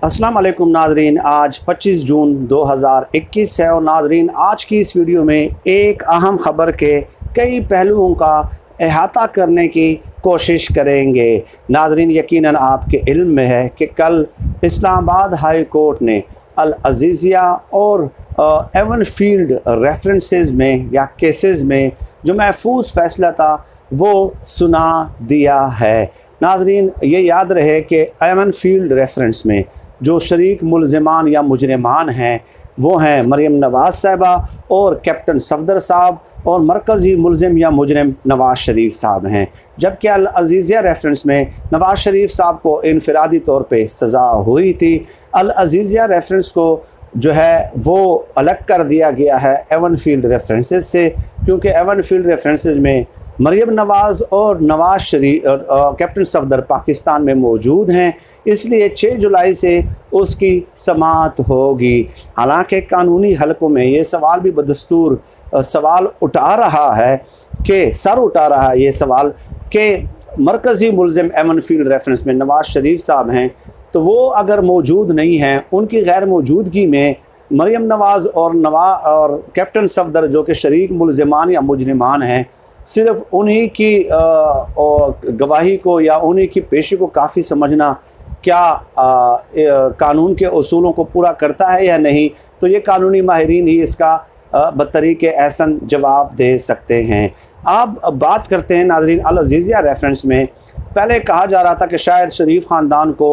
अस्सलाम वालेकुम नाजरीन, आज 25 जून 2021 है और नाजरीन आज की इस वीडियो में एक अहम ख़बर के कई पहलुओं का अहाता करने की कोशिश करेंगे। नाजरीन यकीनन आपके इल्म में है कि कल इस्लामाबाद हाई कोर्ट ने अल अज़ीज़िया और एवन फील्ड रेफरेंसेस में या केसेस में जो महफूज फ़ैसला था वो सुना दिया है। नाजरीन ये याद रहे कि एवन फील्ड रेफरेंस में जो शरीक मुलज़िमान या मुजरिमान हैं वो हैं मरियम नवाज़ साहिबा और कैप्टन सफदर साहब और मरकज़ी मुलज़िम या मुजरिम नवाज़ शरीफ साहब हैं। जबकि अल अज़ीज़िया रेफरेंस में नवाज़ शरीफ साहब को इनफरादी तौर पे सज़ा हुई थी। अल अज़ीज़िया रेफरेंस को जो है वो अलग कर दिया गया है एवन फील्ड रेफरेंसेस से, क्योंकि एवन फील्ड रेफरेंसेस में मरियम नवाज़ और नवाज़ शरीफ कैप्टन सफदर पाकिस्तान में मौजूद हैं, इसलिए 6 जुलाई से उसकी समाअत होगी। हालांकि कानूनी हलकों में ये सवाल भी बदस्तूर सवाल उठा रहा है ये सवाल कि मरकज़ी मुलज़िम एवन फील्ड रेफरेंस में नवाज़ शरीफ साहब हैं, तो वो अगर मौजूद नहीं हैं, उनकी गैर मौजूदगी में मरियम नवाज़ और कैप्टन सफदर जो कि शरीक मुलज़िमान या मुजरिमान हैं, सिर्फ़ उन्हीं की गवाही को या उन्हीं की पेशी को काफ़ी समझना क्या कानून के उसूलों को पूरा करता है या नहीं, तो ये कानूनी माहिरीन ही इसका बतरीक़े एहसन जवाब दे सकते हैं। अब बात करते हैं नाज़रीन अल अज़ीज़िया रेफरेंस में। पहले कहा जा रहा था कि शायद शरीफ ख़ानदान को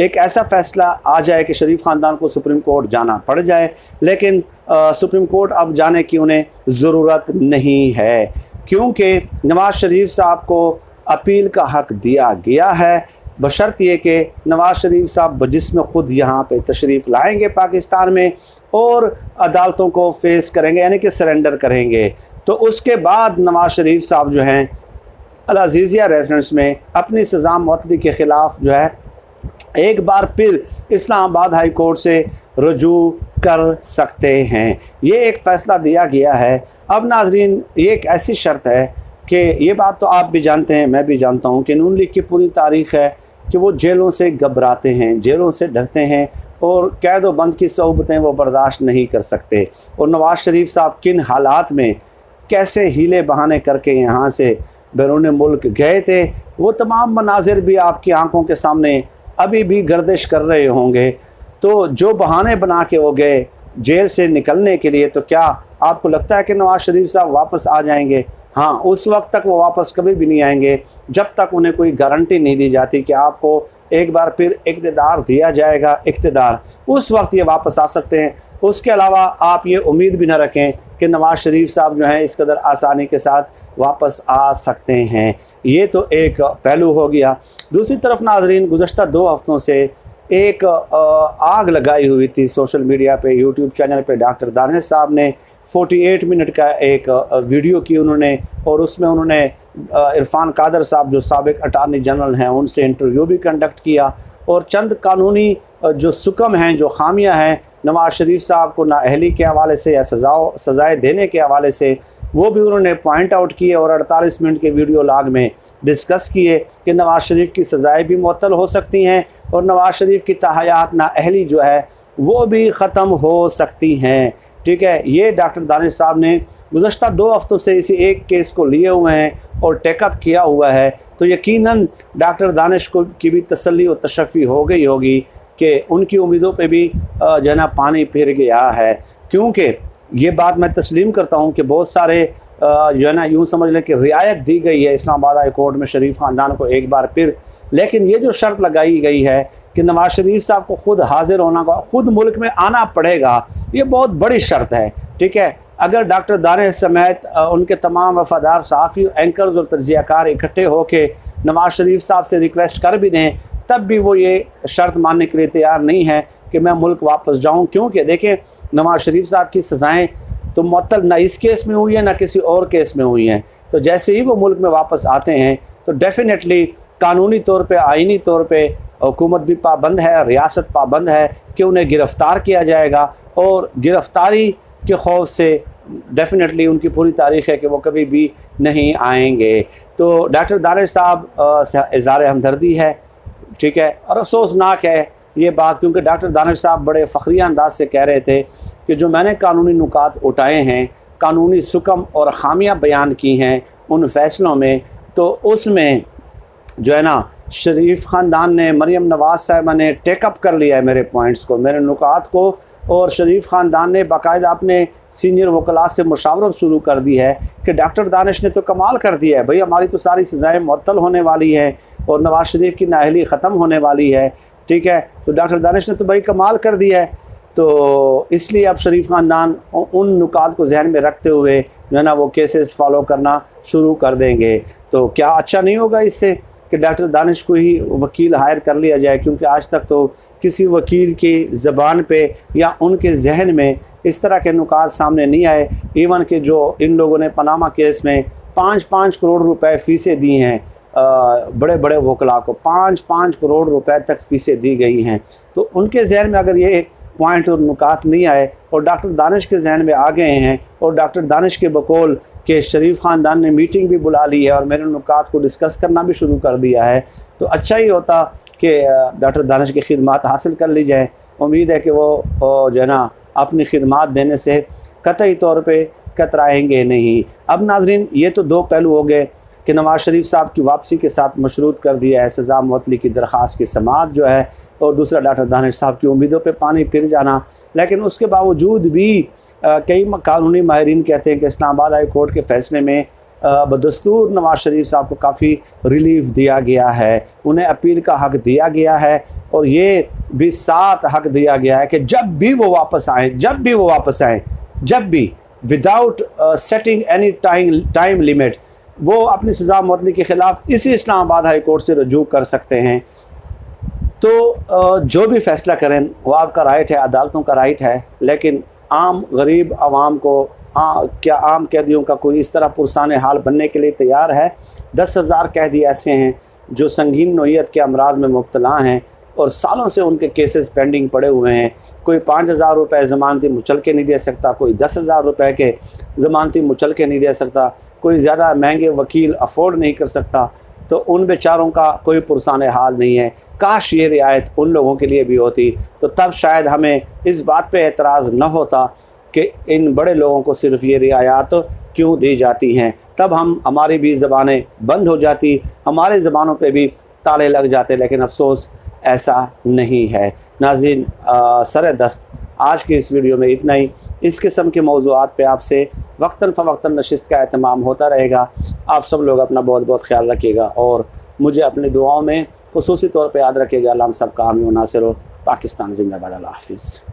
एक ऐसा फ़ैसला आ जाए कि शरीफ ख़ानदान को सुप्रीम कोर्ट जाना पड़ जाए, लेकिन सुप्रीम कोर्ट अब जाने की उन्हें ज़रूरत नहीं है, क्योंकि नवाज़ शरीफ साहब को अपील का हक़ दिया गया है, बशर्त ये कि नवाज़ शरीफ साहब बजिस्म ख़ुद यहाँ पे तशरीफ़ लाएंगे पाकिस्तान में और अदालतों को फेस करेंगे, यानी कि सरेंडर करेंगे। तो उसके बाद नवाज़ शरीफ साहब जो हैं अल अज़ीज़िया रेफरेंस में अपनी सज़ा मुअत्तली के ख़िलाफ़ जो है एक बार फिर इस्लामाबाद हाई कोर्ट से रुजू कर सकते हैं। ये एक फ़ैसला दिया गया है। अब नाजरीन ये एक ऐसी शर्त है कि ये बात तो आप भी जानते हैं, मैं भी जानता हूँ कि नून लीग की पूरी तारीख़ है कि वो जेलों से घबराते हैं, जेलों से डरते हैं और कैद व बंद की सोबतें वो बर्दाश्त नहीं कर सकते। और नवाज़ शरीफ साहब किन हालात में कैसे हीले बहाने करके यहाँ से बैरून मुल्क गए थे, वो तमाम मनाजिर भी आपकी आँखों के सामने अभी भी गर्दिश कर रहे होंगे। तो जो बहाने बना के वो गए जेल से निकलने के लिए, तो क्या आपको लगता है कि नवाज़ शरीफ साहब वापस आ जाएंगे? हाँ, उस वक्त तक वो वापस कभी भी नहीं आएंगे जब तक उन्हें कोई गारंटी नहीं दी जाती कि आपको एक बार फिर इक़्तिदार दिया जाएगा। इक़्तिदार उस वक्त ये वापस आ सकते हैं। उसके अलावा आप ये उम्मीद भी ना रखें कि नवाज़ शरीफ साहब जो हैं इस कदर आसानी के साथ वापस आ सकते हैं। ये तो एक पहलू हो गया। दूसरी तरफ नाजरीन गुज़श्ता 2 हफ़्तों से एक आग लगाई हुई थी सोशल मीडिया पे, यूट्यूब चैनल पे। डॉक्टर दानिश साहब ने 48 मिनट का एक वीडियो की उन्होंने, और उसमें उन्होंने इरफान कादर साहब जो साबिक अटार्नी जनरल हैं उनसे इंटरव्यू भी कंडक्ट किया, और चंद कानूनी जो सुकम हैं, जो खामियां हैं नवाज़ शरीफ साहब को नाअहली के हवाले से या सज़ाएँ देने के हवाले से, वो भी उन्होंने पॉइंट आउट किए और 48 मिनट के वीडियो लॉग में डिस्कस किए कि नवाज़ शरीफ की सज़ाएँ भी मुअत्तल हो सकती हैं और नवाज़ शरीफ की तहयात नाअहली जो है वो भी ख़त्म हो सकती हैं। ठीक है, ये डॉक्टर दानिश साहब ने गुज़श्ता 2 हफ़्तों से इसी एक केस को लिए हुए हैं और टेकअप किया हुआ है। तो यकीनन डॉक्टर दानिश को की भी तसल्ली और तशफ़ी हो गई होगी कि उनकी उम्मीदों पे भी जो है ना पानी फिर गया है, क्योंकि ये बात मैं तस्लीम करता हूँ कि बहुत सारे जो है ना यूँ समझ लें कि रियायत दी गई है इस्लामाबाद हाई कोर्ट में शरीफ ख़ानदान को एक बार फिर, लेकिन ये जो शर्त लगाई गई है कि नवाज़ शरीफ साहब को ख़ुद हाजिर होना, ख़ुद मुल्क में आना पड़ेगा, ये बहुत बड़ी शर्त है। ठीक है, अगर डॉक्टर दानिश समेत उनके तमाम वफ़ादार सहाफ़ी, एंकर्स और तज्ज़ियाकार इकट्ठे होकर नवाज़ शरीफ साहब से रिक्वेस्ट कर भी दें, तब भी वो ये शर्त मानने के लिए तैयार नहीं है कि मैं मुल्क वापस जाऊं, क्योंकि देखें नवाज़ शरीफ साहब की सज़ाएँ तो मुअत्तल ना इस केस में हुई है ना किसी और केस में हुई हैं। तो जैसे ही वो मुल्क में वापस आते हैं तो डेफ़िनेटली कानूनी तौर पे, आइनी तौर पे हुकूमत भी पाबंद है, रियासत पाबंद है कि उन्हें गिरफ़्तार किया जाएगा, और गिरफ़्तारी के खौफ से डेफ़िनेटली उनकी पूरी तारीख़ है कि वो कभी भी नहीं आएंगे। तो डॉक्टर दानिश साहब से इज़हार हमदर्दी है, ठीक है, और अफसोसनाक है ये बात, क्योंकि डॉक्टर दानिश साहब बड़े फ़ख्रिया अंदाज से कह रहे थे कि जो मैंने कानूनी नुकात उठाए हैं, कानूनी सुकम और खामियां बयान की हैं उन फ़ैसलों में, तो उसमें जो है ना शरीफ ख़ानदान ने, मरीम नवाज़ साहिबा ने टेकअप कर लिया है मेरे पॉइंट्स को, मेरे नुकात को, और शरीफ ख़ानदान ने बाकायदा अपने सीनियर वकला से मुशावरत शुरू कर दी है कि डॉक्टर दानिश ने तो कमाल कर दिया है भाई, हमारी तो सारी सज़ाएँ मुअत्तल होने वाली हैं और नवाज़ शरीफ की नाअहली ख़त्म होने वाली है, ठीक है, तो डॉक्टर दानिश ने तो भाई कमाल कर दिया है। तो इसलिए अब शरीफ ख़ानदान उन नुकात को जहन में रखते हुए जो है ना वो केसेस फॉलो करना शुरू कर देंगे। तो क्या अच्छा नहीं होगा इससे कि डॉक्टर दानिश को ही वकील हायर कर लिया जाए, क्योंकि आज तक तो किसी वकील की ज़बान पे या उनके जहन में इस तरह के नुकात सामने नहीं आए। इवन कि जो इन लोगों ने पनामा केस में 5-5 करोड़ रुपए फ़ीसें दी हैं बड़े बड़े वकला को, 5-5 करोड़ रुपए तक फ़ीसें दी गई हैं, तो उनके जहन में अगर ये पॉइंट और नुकात नहीं आए और डॉक्टर दानिश के जहन में आ गए हैं और डॉक्टर दानिश के बकौल के शरीफ ख़ानदान ने मीटिंग भी बुला ली है और मेरे नुकात को डिस्कस करना भी शुरू कर दिया है, तो अच्छा ही होता कि डॉक्टर दानिश की खिदमात हासिल कर ली जाए। उम्मीद है कि वो जो है ना अपनी खिदमात देने से कतई तौर पर कतराएँगे नहीं। अब नाज़रीन, ये तो दो पहलू हो गए कि नवाज़ शरीफ साहब की वापसी के साथ मशरूत कर दिया है सज़ा मुअत्तली की दरख्वास्त की समाअत जो है, और दूसरा डॉक्टर दानिश साहब की उम्मीदों पे पानी फिर जाना। लेकिन उसके बावजूद भी कई कानूनी माहिरीन कहते हैं कि इस्लामाबाद हाई कोर्ट के फ़ैसले में बदस्तूर नवाज़ शरीफ साहब को काफ़ी रिलीफ दिया गया है, उन्हें अपील का हक़ दिया गया है, और ये भी साथ हक़ दिया गया है कि जब भी वो वापस आएँ, जब भी without setting any time limit, वो अपनी सज़ा मुअत्तली के ख़िलाफ़ इसी इस्लामाबाद हाई कोर्ट से रजू कर सकते हैं। तो जो भी फ़ैसला करें वो आपका राइट है, अदालतों का राइट है, लेकिन आम गरीब आवाम को क्या आम कैदियों का कोई इस तरह पुरसाने हाल बनने के लिए तैयार है? 10,000 कैदी ऐसे हैं जो संगीन नौइयत के अमराज में मुब्तला हैं और सालों से उनके केसेस पेंडिंग पड़े हुए हैं। कोई 5,000 रुपये ज़मानती मुचलके नहीं दे सकता, कोई 10,000 रुपये के ज़मानती मुचलके नहीं दे सकता, कोई ज़्यादा महंगे वकील अफोर्ड नहीं कर सकता, तो उन बेचारों का कोई पुरसाने हाल नहीं है। काश ये रियायत उन लोगों के लिए भी होती, तो तब शायद हमें इस बात पे एतराज़ न होता कि इन बड़े लोगों को सिर्फ़ ये रियायत क्यों दी जाती हैं। तब हमारी भी ज़बानें बंद हो जाती, हमारे ज़बानों पे भी ताले लग जाते, लेकिन अफसोस ऐसा नहीं है। नाज़रीन, सर दस्त आज की इस वीडियो में इतना ही। इस किस्म के मौज़ूआत पे आपसे वक्तन फ़वक्तन नशिस्त का एहतमाम होता रहेगा। आप सब लोग अपना बहुत बहुत ख्याल रखिएगा और मुझे अपनी दुआओं में ख़ुसूसी तौर पे याद रखिएगा। अल्लाह हम सब का हामी व नासिर हो। पाकिस्तान ज़िंदाबाद। अल्लाह हाफ़िज़।